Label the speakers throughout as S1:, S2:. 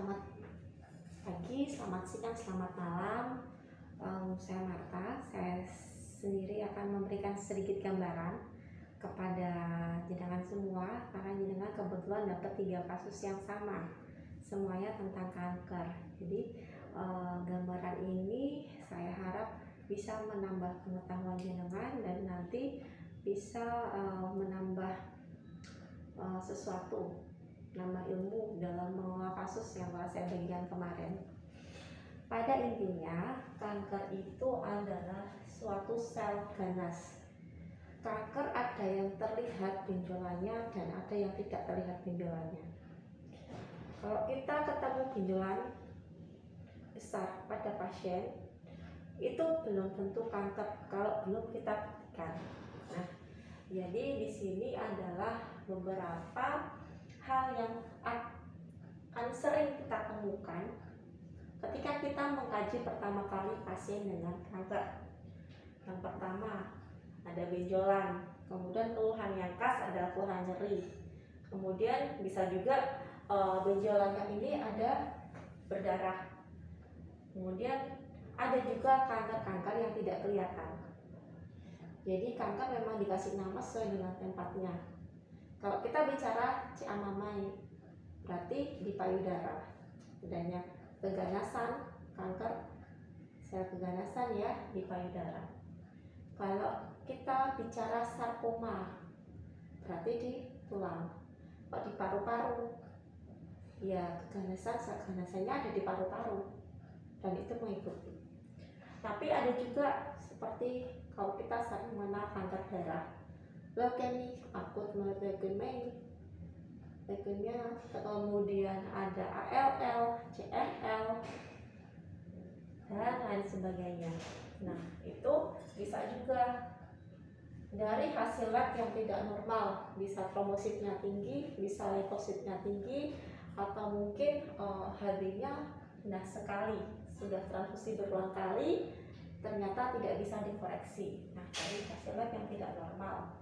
S1: Selamat pagi, selamat siang, selamat malam. Saya Marta. Saya sendiri akan memberikan sedikit gambaran kepada jenengan semua, karena jenengan kebetulan dapat 3 kasus yang sama, semuanya tentang kanker. Jadi gambaran ini saya harap bisa menambah pengetahuan jenengan dan nanti bisa menambah sesuatu, nambah ilmu dalam mengolah kasus yang telah saya bagikan kemarin. Pada intinya, kanker itu adalah suatu sel ganas. Kanker ada yang terlihat benjolannya dan ada yang tidak terlihat benjolannya. Kalau kita ketemu benjolan besar pada pasien, itu belum tentu kanker kalau belum kita buktikan. Nah, jadi di sini adalah beberapa hal yang akan sering kita temukan ketika kita mengkaji pertama kali pasien dengan kanker. Yang pertama, ada benjolan, kemudian keluhan yang khas adalah keluhan nyeri. Kemudian bisa juga benjolannya ini ada berdarah. Kemudian ada juga kanker-kanker yang tidak kelihatan. Jadi kanker memang dikasih nama sesuai dengan tempatnya. Kalau kita bicara ciamamai, berarti di payudara, adanya keganasan, kanker sel keganasan ya di payudara. Kalau kita bicara sarkoma, berarti di tulang. Kalau di paru-paru, ya keganasan sel ganasannya ada di paru-paru dan itu mengikuti. Tapi ada juga seperti kalau kita sering mengenal kanker darah, leukemia, akut leukemia, kemudian ada ALL, CLL, dan lain sebagainya. Nah, itu bisa juga dari hasil lab yang tidak normal, bisa trombositnya tinggi, bisa leukositnya tinggi, atau mungkin HB-nya rendah sekali, sudah transfusi berulang kali, ternyata tidak bisa dikoreksi. Nah, dari hasil lab yang tidak normal.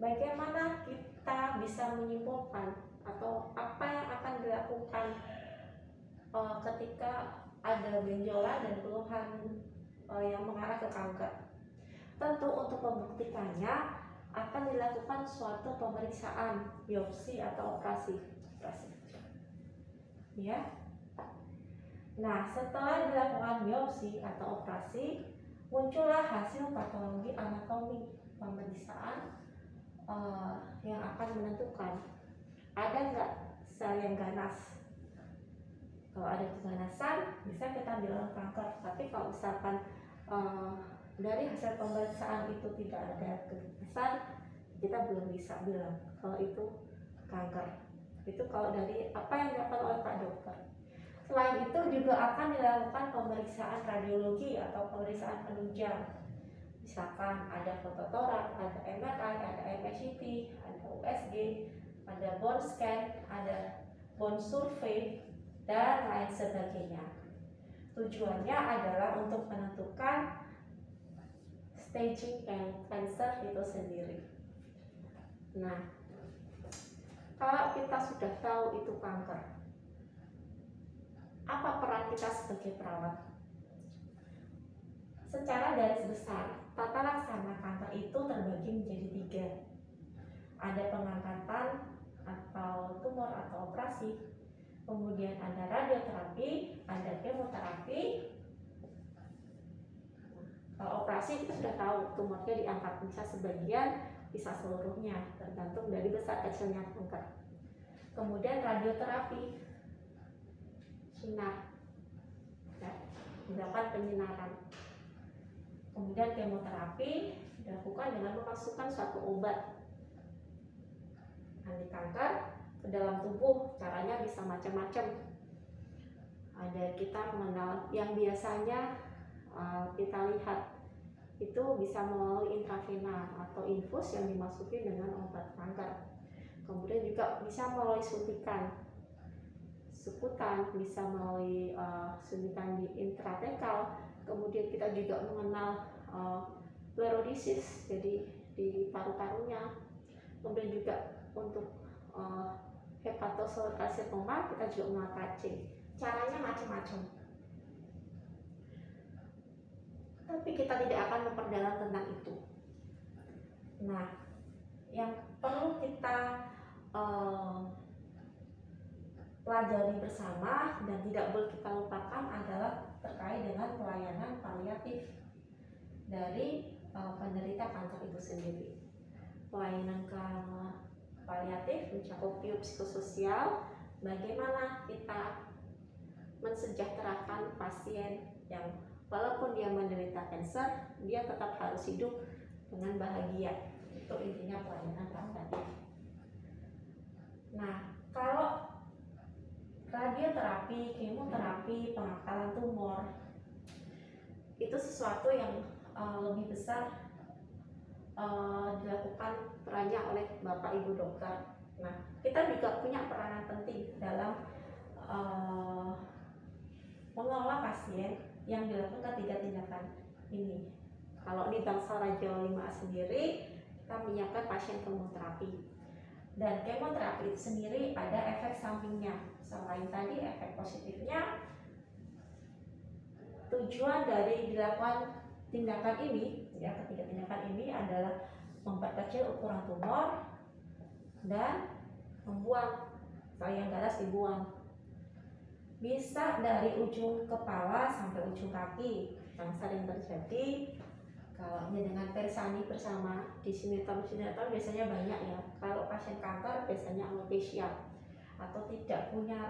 S1: Bagaimana kita bisa menyimpulkan atau apa yang akan dilakukan ketika ada benjolan dan keluhan yang mengarah ke kanker? Tentu untuk membuktikannya akan dilakukan suatu pemeriksaan biopsi atau operasi. Ya. Nah, setelah dilakukan biopsi atau operasi, muncullah hasil patologi anatomi pemeriksaan yang akan menentukan ada nggak sel yang ganas. Kalau ada keganasan, bisa kita bilang kanker. Tapi kalau misalkan dari hasil pemeriksaan itu tidak ada keganasan, kita belum bisa bilang kalau itu kanker. Itu kalau dari apa yang dilakukan oleh Pak Dokter. Selain itu juga akan dilakukan pemeriksaan radiologi atau pemeriksaan penunjang. Misalkan ada fototorak, ada MRI, ada MSCT, ada USG, ada bone scan, ada bone survey, dan lain sebagainya. Tujuannya adalah untuk menentukan staging cancer itu sendiri. Nah, kalau kita sudah tahu itu kanker, apa peran kita sebagai perawat? Secara garis besar, tata laksana kanker itu terbagi menjadi 3. Ada pengangkatan atau tumor atau operasi, kemudian ada radioterapi, ada kemoterapi. Kalau operasi kita sudah tahu tumornya diangkat, bisa sebagian, bisa seluruhnya, tergantung dari besar kecilnya kanker. Kemudian radioterapi, sinar, ya, dilakukan penyinaran. Kemudian kemoterapi dilakukan dengan memasukkan suatu obat anti kanker ke dalam tubuh. Caranya bisa macam-macam. Ada kita mengenal yang biasanya kita lihat itu bisa melalui intravena atau infus yang dimasuki dengan obat kanker. Kemudian juga bisa melalui suntikan, sukutan, bisa melalui suntikan di intratekal. Kemudian kita juga mengenal pleurodesis, jadi di paru-parunya. Kemudian juga untuk hepatoselekasioma, kita juga mengenal KC. Caranya macam-macam. Tapi kita tidak akan memperdalam tentang itu. Nah, yang perlu kita pelajari bersama dan tidak boleh kita lupakan adalah terkait dengan pelayanan paliatif dari penderita kanker itu sendiri. Pelayanan paliatif mencakup biopsikososial, bagaimana kita mensejahterakan pasien yang walaupun dia menderita kanker, dia tetap harus hidup dengan bahagia. Itu intinya pelayanan paliatif. Nah, kalau radioterapi, kemoterapi, pengakalan tumor itu sesuatu yang lebih besar dilakukan perannya oleh Bapak Ibu dokter. Nah, kita juga punya peranan penting dalam mengelola pasien yang dilakukan ketiga tindakan ini. Kalau di Bangsal Raja 5A sendiri, kita menyiapkan pasien kemoterapi. Dan kemoterapi itu sendiri ada efek sampingnya. Selain tadi efek positifnya, tujuan dari dilakukan tindakan ini, ya ketiga tindakan ini adalah memperkecil ukuran tumor dan membuang sel ganas dibuang. Bisa dari ujung kepala sampai ujung kaki. Yang sering terjadi kalau dengan persani bersama di sinetron biasanya banyak ya. Kalau pasien kanker biasanya alopecia atau tidak punya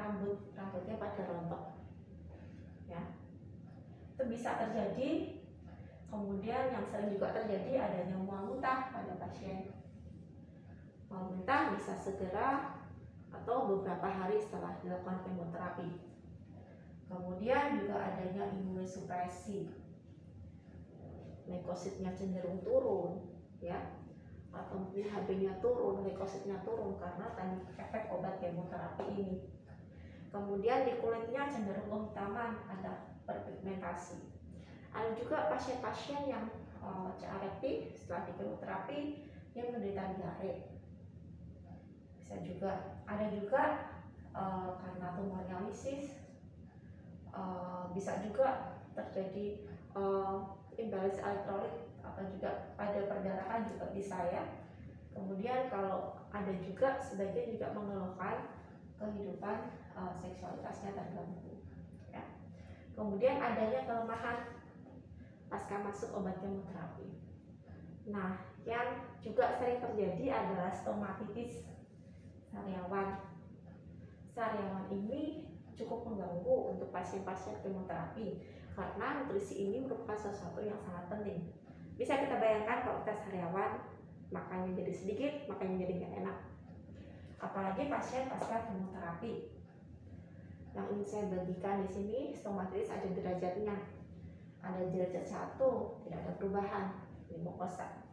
S1: rambutnya pada rontok. Ya. Itu bisa terjadi. Kemudian yang sering juga terjadi adanya mual muntah pada pasien. Mual muntah bisa segera atau beberapa hari setelah dilakukan kemoterapi. Kemudian juga adanya imunosupresi, leukositnya cenderung turun, ya, atau mungkin HB-nya turun, leukositnya turun karena tadi efek obat kemoterapi ini. Kemudian di kulitnya cenderung kehitaman, ada perpigmentasi. Ada juga pasien-pasien yang CRP setelah di kemoterapi yang menderita diare. Bisa juga, ada juga karena tumornya lisis, bisa juga terjadi imbalance elektrolit atau juga pada perdarahan juga bisa ya. Kemudian kalau ada juga sebagian juga mengeluhkan kehidupan seksualitasnya terganggu. Ya. Kemudian adanya kelemahan pasca masuk obat kemoterapi. Nah, yang juga sering terjadi adalah stomatitis sariawan. Sariawan ini cukup mengganggu untuk pasien-pasien kemoterapi karena nutrisi ini merupakan sesuatu yang sangat penting. Bisa kita bayangkan kalau kita sariawan, makannya jadi sedikit, makannya jadi nggak enak. Apalagi pasien pasca kemoterapi. Yang ingin saya bagikan di sini, stomatitis ada derajatnya. Ada derajat 1, tidak ada perubahan, di mukosa.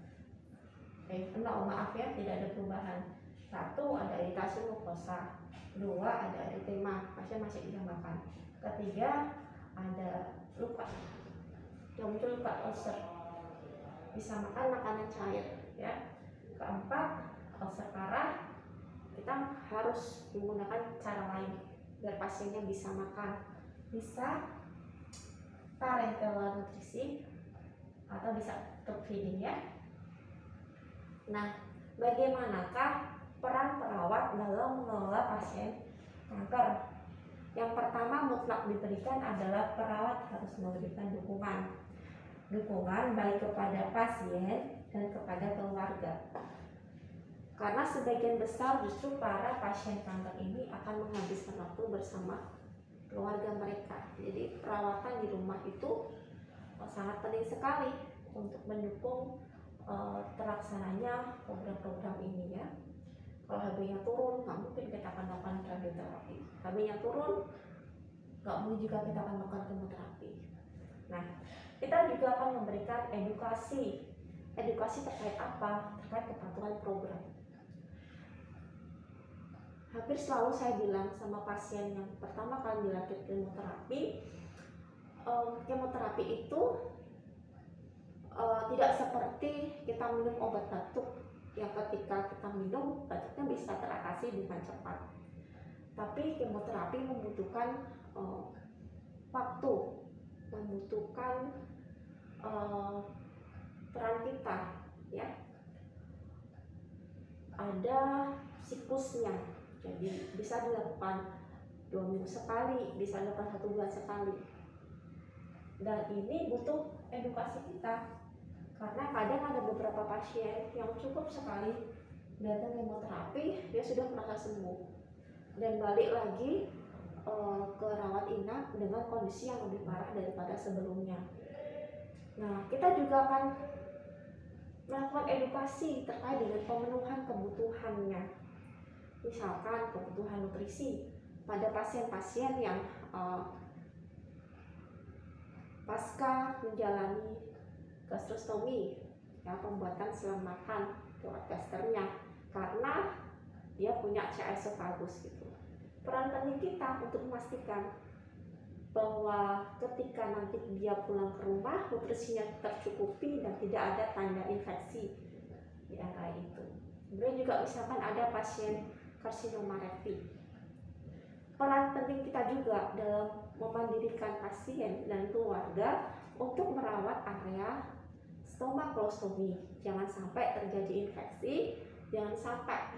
S1: Maaf ya, tidak ada perubahan. 1, ada iritasi mukosa. 2, ada eritema, pasien masih bisa makan. 3, ada luka, yang muncul luka ulcer, bisa makan makanan cair, ya. 4, ulcer parah, kita harus menggunakan cara lain biar pasiennya bisa makan, bisa parenteral nutrisi atau bisa tube feeding ya. Nah, bagaimanakah peran perawat dalam mengelola pasien kanker? Yang pertama mutlak diberikan adalah perawat harus memberikan dukungan baik kepada pasien dan kepada keluarga. Karena sebagian besar justru para pasien kanker ini akan menghabiskan waktu bersama keluarga mereka. Jadi perawatan di rumah itu sangat penting sekali untuk mendukung terlaksananya program-program ini ya. Kalau HB-nya turun, nggak mungkin kita akan melakukan radioterapi. HB-nya turun, nggak mungkin juga kita akan melakukan kemoterapi. Nah, kita juga akan memberikan edukasi terkait apa? Terkait kepatuhan program. Hampir selalu saya bilang sama pasien yang pertama kali dirakit kemoterapi itu tidak seperti kita minum obat batuk yang ketika kita minum batuknya bisa teratasi dengan cepat. Tapi kemoterapi membutuhkan waktu, membutuhkan peran kita, ya. Ada siklusnya, jadi bisa dilakukan 2 minggu sekali, bisa dilakukan 1 bulan sekali. Dan ini butuh edukasi kita, karena kadang ada beberapa pasien yang cukup sekali datang kemoterapi, dia sudah merasa sembuh dan balik lagi ke rawat inap dengan kondisi yang lebih parah daripada sebelumnya. Nah, kita juga akan melakukan edukasi terkait dengan pemenuhan kebutuhannya. Misalkan kebutuhan nutrisi pada pasien-pasien yang pasca menjalani gastrostomi, ya, pembuatan selang makan lewat gasternya, karena dia punya CA esofagus gitu. Peran penting kita untuk memastikan bahwa ketika nanti dia pulang ke rumah, nutrisinya tercukupi dan tidak ada tanda infeksi di area itu. Kemudian juga misalkan ada pasien karsinoma rekti, peran penting kita juga dalam memandirikan pasien dan keluarga untuk merawat area stomakolostomi. Jangan sampai terjadi infeksi, jangan sampai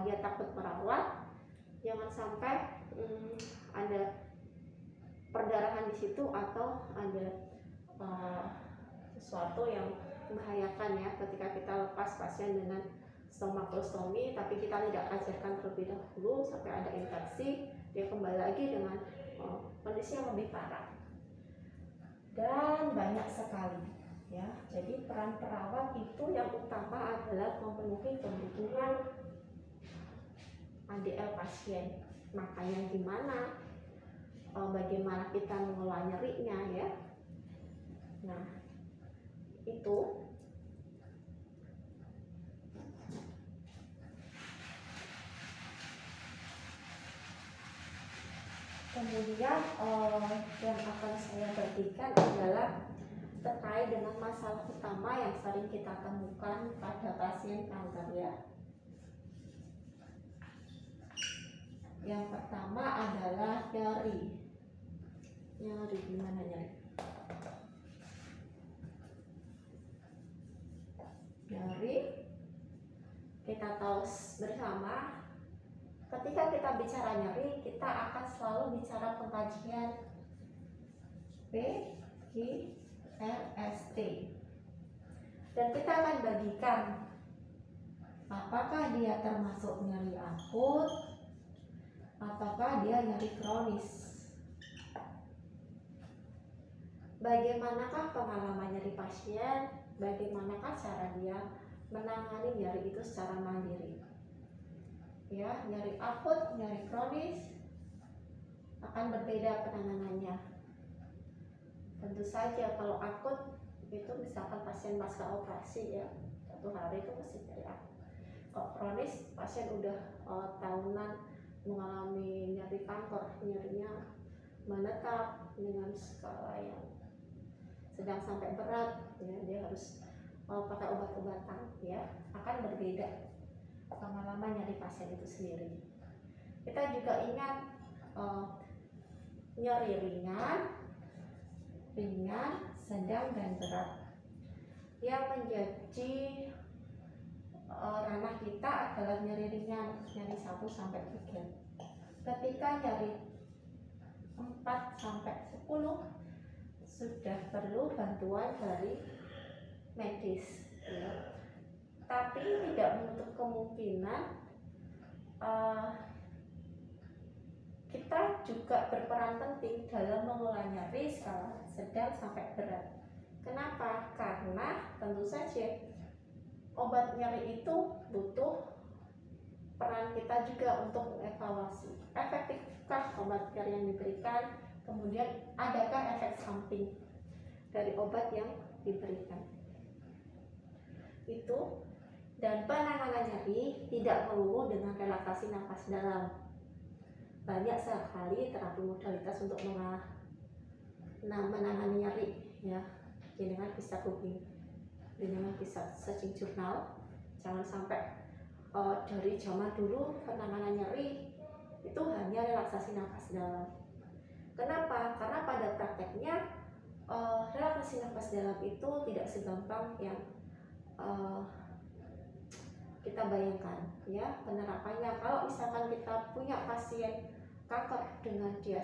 S1: dia takut merawat, jangan sampai ada perdarahan di situ atau ada sesuatu yang membahayakan, ya, ketika kita lepas pasien dengan stomakolostomi tapi kita tidak ajarkan terlebih dahulu sampai ada infeksi, dia kembali lagi dengan kondisi yang lebih parah. Dan banyak sekali, ya. Jadi peran perawat itu yang utama adalah memenuhi kebutuhan ADL pasien. Makanya gimana, bagaimana kita mengelola nyerinya, ya. Nah, itu. Kemudian yang akan saya bagikan adalah terkait dengan masalah utama yang sering kita temukan pada pasien kanker, ya. Yang pertama adalah nyeri. Nyeri, gimana nyeri? Nyeri, kita tahu bersama, ketika kita bicara nyeri, kita akan selalu bicara pengkajian PGRST. Dan kita akan bagikan apakah dia termasuk nyeri akut ataukah dia nyeri kronis. Bagaimanakah pengalaman nyeri pasien, bagaimanakah cara dia menangani nyeri itu secara mandiri. Ya, nyeri akut, nyeri kronis akan berbeda penanganannya. Tentu saja kalau akut itu misalkan pasien pasca operasi, ya, 1 hari itu masih nyeri akut. Kalau kronis, pasien udah tahunan mengalami nyeri kanker, nyerinya menetap dengan skala yang sedang sampai berat, ya, dia harus pakai obat-obatan, ya, akan berbeda pengalaman nyeri pasien itu sendiri. Kita juga ingat nyeri ringan, sedang, dan berat. Yang menjadi ranah kita adalah nyeri ringan, nyeri 1-3. Ketika nyeri 4-10 sudah perlu bantuan dari medis, ya. Tapi tidak menutup kemungkinan kita juga berperan penting dalam mengelola nyeri skala sedang sampai berat. Kenapa? Karena tentu saja obat nyeri itu butuh peran kita juga untuk mengevaluasi efektifkah obat nyeri yang diberikan, kemudian adakah efek samping dari obat yang diberikan itu. Dan penanganan nyeri tidak melulu dengan relaksasi nafas dalam. Banyak sekali terapi modalitas untuk menangani nyeri, ya. Dengan bisa googling, dengan bisa searching jurnal. Jangan sampai dari zaman dulu penanganan nyeri itu hanya relaksasi nafas dalam. Kenapa? Karena pada prakteknya relaksasi nafas dalam itu tidak segampang yang kita bayangkan ya penerapannya. Kalau misalkan kita punya pasien kanker dengan dia